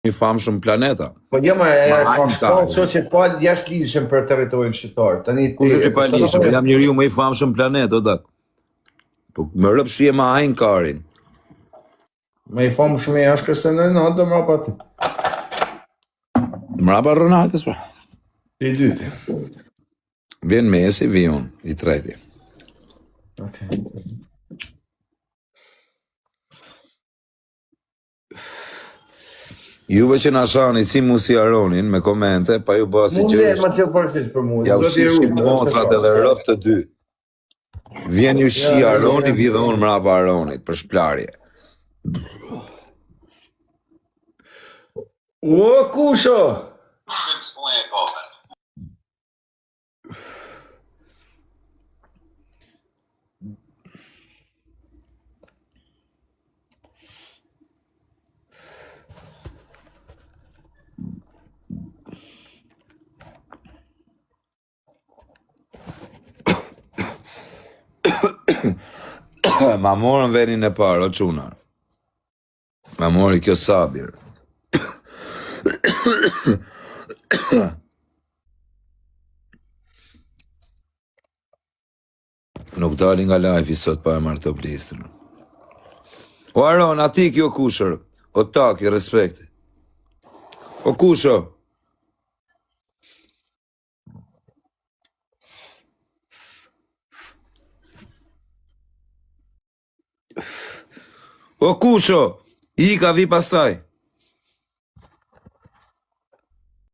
i famshëm planeta. Po jo më që që pa jashtë lidhshëm për territorin shqiptar. Tani Kush është i pa lidhshëm? Jam njeriu më i famshëm planet, o dak. Po më rëp shije ma hajnë karin. Më i famshëm është Cristiano Ronaldo mbrapa ti. Mbrapa Ronaldos, pra. I dyti. Vjen Messi, vion, i treti. Okay. Juve që na shani si Musi Aronin me komente, pa ju basi që ma që përësisht për mu. ja ushishim motrat edhe rëp të dy. Vjen ju shi Aroni, vidhe unë mrapa Aronit, për shplarje. O, kusho! Ma morën venin e parë, o qunar. Ma mori kjo sabir. Nuk dalin nga live i sot pa e marrë të blistrën. O Aron, ati kjo kushër. O taki, respekti. O kusho. O kusho, i ka vi pastaj.